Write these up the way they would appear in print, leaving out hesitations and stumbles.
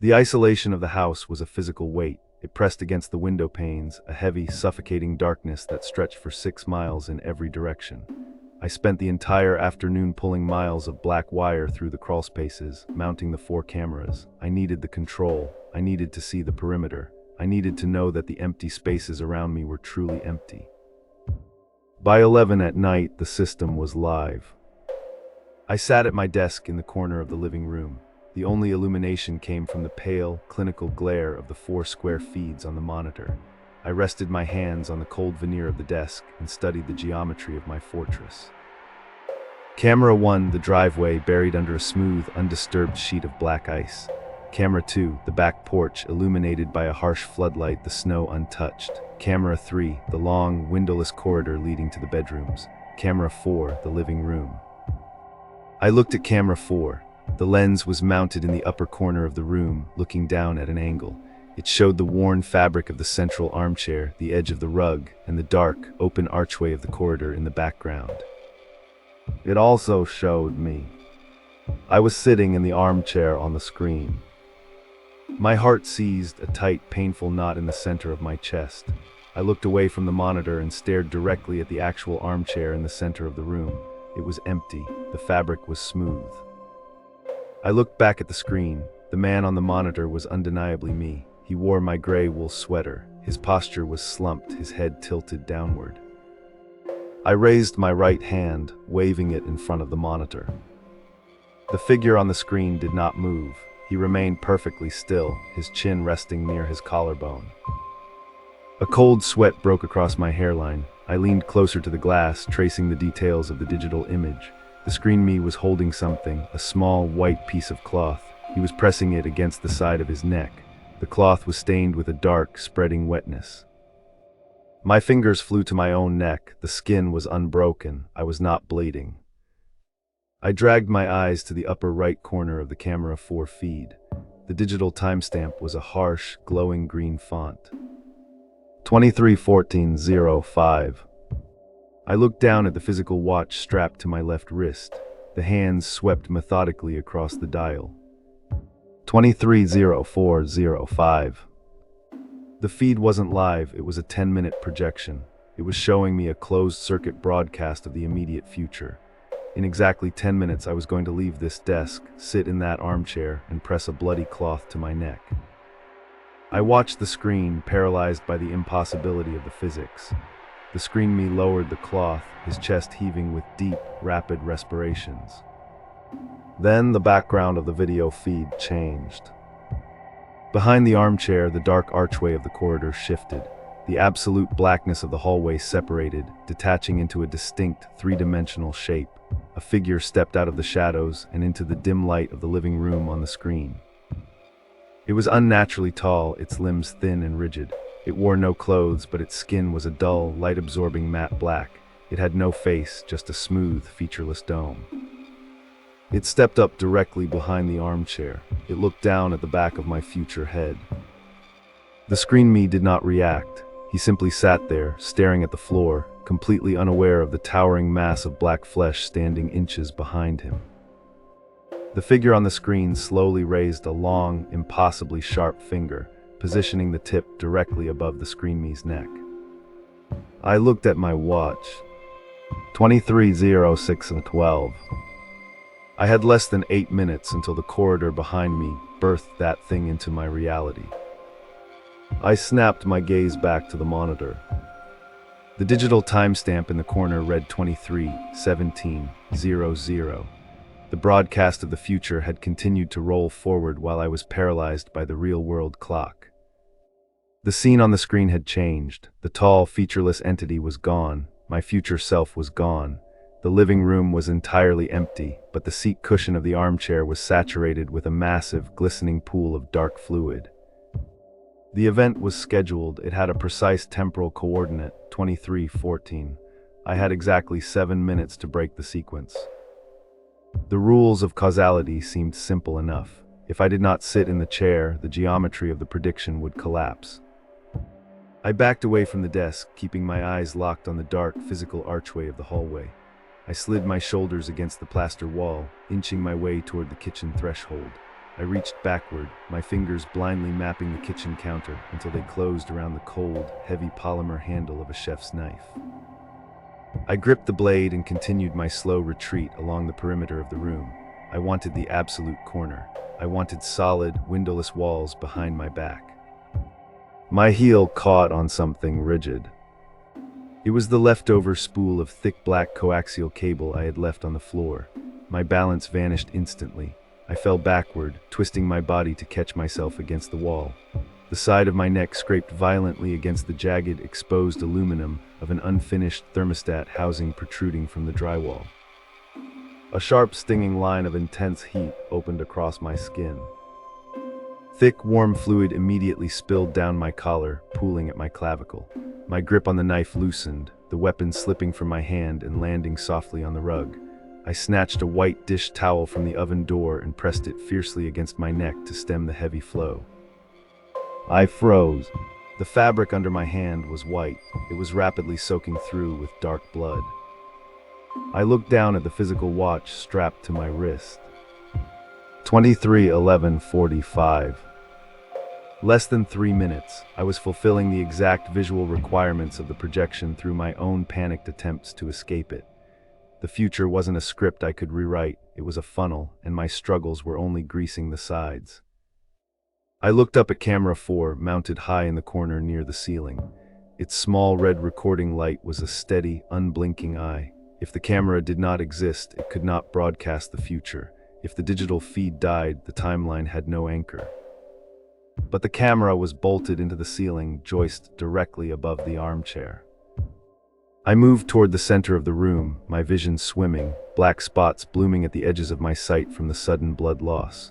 The isolation of the house was a physical weight. It pressed against the window panes, a heavy, suffocating darkness that stretched for 6 miles in every direction. I spent the entire afternoon pulling miles of black wire through the crawl spaces, mounting the 4 cameras. I needed the control. I needed to see the perimeter. I needed to know that the empty spaces around me were truly empty. By 11 at night, the system was live. I sat at my desk in the corner of the living room. The only illumination came from the pale, clinical glare of the 4 square feeds on the monitor. I rested my hands on the cold veneer of the desk and studied the geometry of my fortress. Camera 1, the driveway buried under a smooth, undisturbed sheet of black ice. Camera 2, the back porch illuminated by a harsh floodlight, the snow untouched. Camera 3, the long, windowless corridor leading to the bedrooms. Camera 4, the living room. I looked at camera 4. The lens was mounted in the upper corner of the room, looking down at an angle. It showed the worn fabric of the central armchair, the edge of the rug, and the dark, open archway of the corridor in the background. It also showed me. I was sitting in the armchair on the screen. My heart seized a tight, painful knot in the center of my chest. I looked away from the monitor and stared directly at the actual armchair in the center of the room. It was empty. The fabric was smooth. I looked back at the screen. The man on the monitor was undeniably me. He wore my gray wool sweater. His posture was slumped, his head tilted downward. I raised my right hand, waving it in front of the monitor. The figure on the screen did not move. He remained perfectly still, his chin resting near his collarbone. A cold sweat broke across my hairline. I leaned closer to the glass, tracing the details of the digital image. The screen me was holding something, a small, white piece of cloth. He was pressing it against the side of his neck. The cloth was stained with a dark, spreading wetness. My fingers flew to my own neck. The skin was unbroken. I was not bleeding. I dragged my eyes to the upper right corner of the camera 4 feed. The digital timestamp was a harsh, glowing green font. 23:14:05. I looked down at the physical watch strapped to my left wrist. The hands swept methodically across the dial. 23:04:05. The feed wasn't live, it was a 10-minute projection. It was showing me a closed-circuit broadcast of the immediate future. In exactly 10 minutes, I was going to leave this desk, sit in that armchair, and press a bloody cloth to my neck. I watched the screen, paralyzed by the impossibility of the physics. The screen me lowered the cloth, his chest heaving with deep, rapid respirations. Then the background of the video feed changed. Behind the armchair, the dark archway of the corridor shifted. The absolute blackness of the hallway separated, detaching into a distinct, three-dimensional shape. A figure stepped out of the shadows and into the dim light of the living room on the screen. It was unnaturally tall, its limbs thin and rigid. It wore no clothes, but its skin was a dull, light-absorbing matte black. It had no face, just a smooth, featureless dome. It stepped up directly behind the armchair. It looked down at the back of my future head. The screen me did not react. He simply sat there, staring at the floor, completely unaware of the towering mass of black flesh standing inches behind him. The figure on the screen slowly raised a long, impossibly sharp finger, positioning the tip directly above the screen me's neck. I looked at my watch. 23:06:12. I had less than 8 minutes until the corridor behind me birthed that thing into my reality. I snapped my gaze back to the monitor. The digital timestamp in the corner read 23:17:00. The broadcast of the future had continued to roll forward while I was paralyzed by the real-world clock. The scene on the screen had changed. The tall, featureless entity was gone. My future self was gone. The living room was entirely empty, but the seat cushion of the armchair was saturated with a massive, glistening pool of dark fluid. The event was scheduled. It had a precise temporal coordinate, 23:14. I had exactly 7 minutes to break the sequence. The rules of causality seemed simple enough. If I did not sit in the chair, the geometry of the prediction would collapse. I backed away from the desk, keeping my eyes locked on the dark, physical archway of the hallway. I slid my shoulders against the plaster wall, inching my way toward the kitchen threshold. I reached backward, my fingers blindly mapping the kitchen counter until they closed around the cold, heavy polymer handle of a chef's knife. I gripped the blade and continued my slow retreat along the perimeter of the room. I wanted the absolute corner. I wanted solid, windowless walls behind my back. My heel caught on something rigid. It was the leftover spool of thick black coaxial cable I had left on the floor. My balance vanished instantly. I fell backward, twisting my body to catch myself against the wall. The side of my neck scraped violently against the jagged, exposed aluminum of an unfinished thermostat housing protruding from the drywall. A sharp, stinging line of intense heat opened across my skin. Thick, warm fluid immediately spilled down my collar, pooling at my clavicle. My grip on the knife loosened, the weapon slipping from my hand and landing softly on the rug. I snatched a white dish towel from the oven door and pressed it fiercely against my neck to stem the heavy flow. I froze. The fabric under my hand was white. It was rapidly soaking through with dark blood. I looked down at the physical watch strapped to my wrist. 23:11:45. Less than 3 minutes, I was fulfilling the exact visual requirements of the projection through my own panicked attempts to escape it. The future wasn't a script I could rewrite, it was a funnel, and my struggles were only greasing the sides. I looked up at camera 4, mounted high in the corner near the ceiling. Its small red recording light was a steady, unblinking eye. If the camera did not exist, it could not broadcast the future. If the digital feed died, the timeline had no anchor. But the camera was bolted into the ceiling, joist directly above the armchair. I moved toward the center of the room, my vision swimming, black spots blooming at the edges of my sight from the sudden blood loss.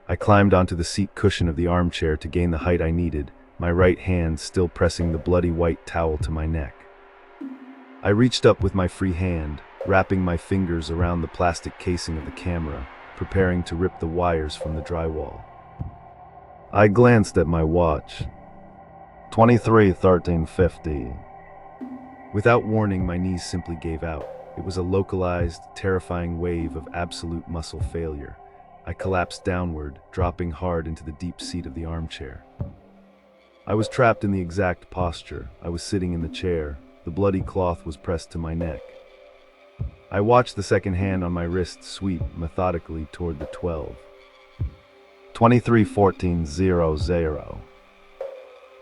I climbed onto the seat cushion of the armchair to gain the height I needed, my right hand still pressing the bloody white towel to my neck. I reached up with my free hand, wrapping my fingers around the plastic casing of the camera, preparing to rip the wires from the drywall. I glanced at my watch. 23:13:50. Without warning, my knees simply gave out. It was a localized, terrifying wave of absolute muscle failure. I collapsed downward, dropping hard into the deep seat of the armchair. I was trapped in the exact posture. I was sitting in the chair. The bloody cloth was pressed to my neck. I watched the second hand on my wrist sweep methodically toward the 12. 23:14:00.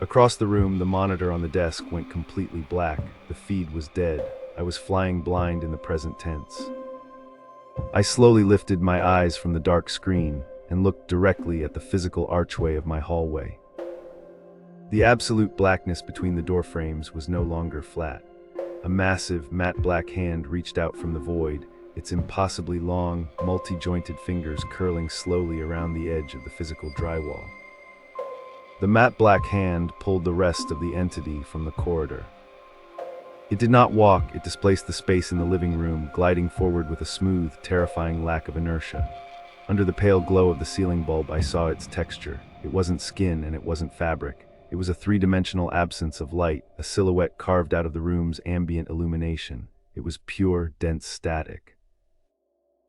Across the room, the monitor on the desk went completely black. The feed was dead. I was flying blind in the present tense. I slowly lifted my eyes from the dark screen and looked directly at the physical archway of my hallway. The absolute blackness between the door frames was no longer flat. A massive, matte black hand reached out from the void, its impossibly long, multi-jointed fingers curling slowly around the edge of the physical drywall. The matte black hand pulled the rest of the entity from the corridor. It did not walk, it displaced the space in the living room, gliding forward with a smooth, terrifying lack of inertia. Under the pale glow of the ceiling bulb, I saw its texture. It wasn't skin and it wasn't fabric. It was a three-dimensional absence of light, a silhouette carved out of the room's ambient illumination. It was pure, dense static.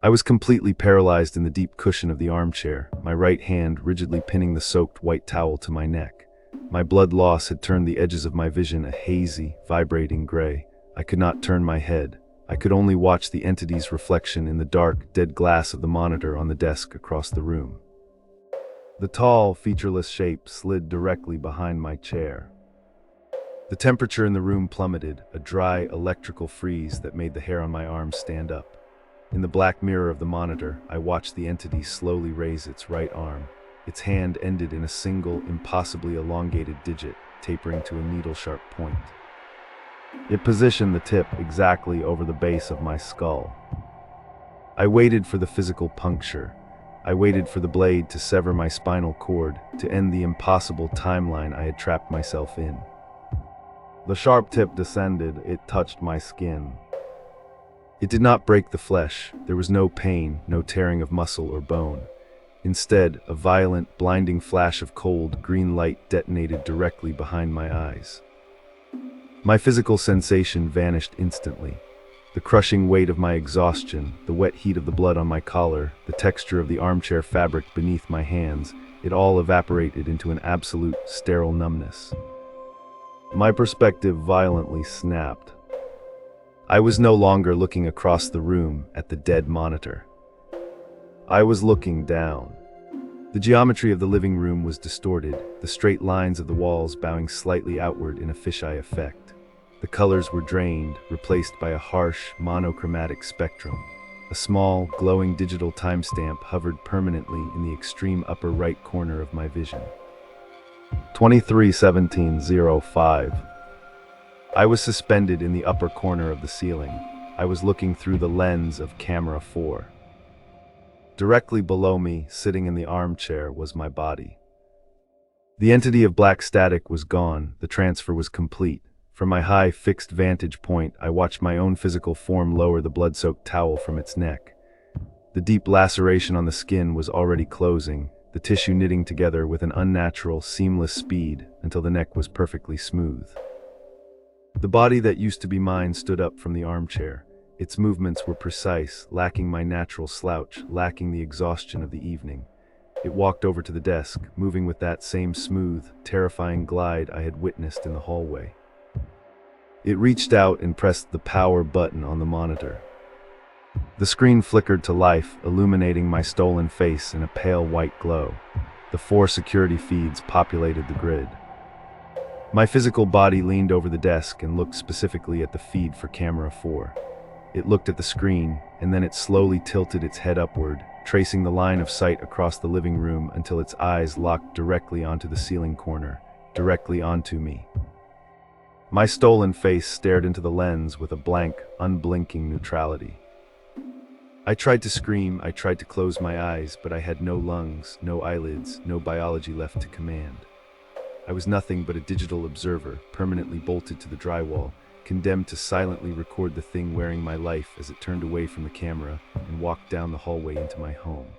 I was completely paralyzed in the deep cushion of the armchair, my right hand rigidly pinning the soaked white towel to my neck. My blood loss had turned the edges of my vision a hazy, vibrating gray. I could not turn my head. I could only watch the entity's reflection in the dark, dead glass of the monitor on the desk across the room. The tall, featureless shape slid directly behind my chair. The temperature in the room plummeted, a dry, electrical freeze that made the hair on my arms stand up. In the black mirror of the monitor, I watched the entity slowly raise its right arm. Its hand ended in a single, impossibly elongated digit, tapering to a needle-sharp point. It positioned the tip exactly over the base of my skull. I waited for the physical puncture. I waited for the blade to sever my spinal cord, to end the impossible timeline I had trapped myself in. The sharp tip descended, it touched my skin. It did not break the flesh. There was no pain, no tearing of muscle or bone. Instead, a violent, blinding flash of cold, green light detonated directly behind my eyes. My physical sensation vanished instantly. The crushing weight of my exhaustion, the wet heat of the blood on my collar, the texture of the armchair fabric beneath my hands, it all evaporated into an absolute, sterile numbness. My perspective violently snapped. I was no longer looking across the room at the dead monitor. I was looking down. The geometry of the living room was distorted, the straight lines of the walls bowing slightly outward in a fisheye effect. The colors were drained, replaced by a harsh, monochromatic spectrum. A small, glowing digital timestamp hovered permanently in the extreme upper right corner of my vision. 23:17:05. I was suspended in the upper corner of the ceiling. I was looking through the lens of camera 4. Directly below me, sitting in the armchair, was my body. The entity of black static was gone, the transfer was complete. From my high, fixed vantage point, I watched my own physical form lower the blood-soaked towel from its neck. The deep laceration on the skin was already closing, the tissue knitting together with an unnatural, seamless speed until the neck was perfectly smooth. The body that used to be mine stood up from the armchair. Its movements were precise, lacking my natural slouch, lacking the exhaustion of the evening. It walked over to the desk, moving with that same smooth, terrifying glide I had witnessed in the hallway. It reached out and pressed the power button on the monitor. The screen flickered to life, illuminating my stolen face in a pale white glow. The 4 security feeds populated the grid. My physical body leaned over the desk and looked specifically at the feed for camera 4. It looked at the screen, and then it slowly tilted its head upward, tracing the line of sight across the living room until its eyes locked directly onto the ceiling corner, directly onto me. My stolen face stared into the lens with a blank, unblinking neutrality. I tried to scream, I tried to close my eyes, but I had no lungs, no eyelids, no biology left to command. I was nothing but a digital observer, permanently bolted to the drywall, condemned to silently record the thing wearing my life as it turned away from the camera and walked down the hallway into my home.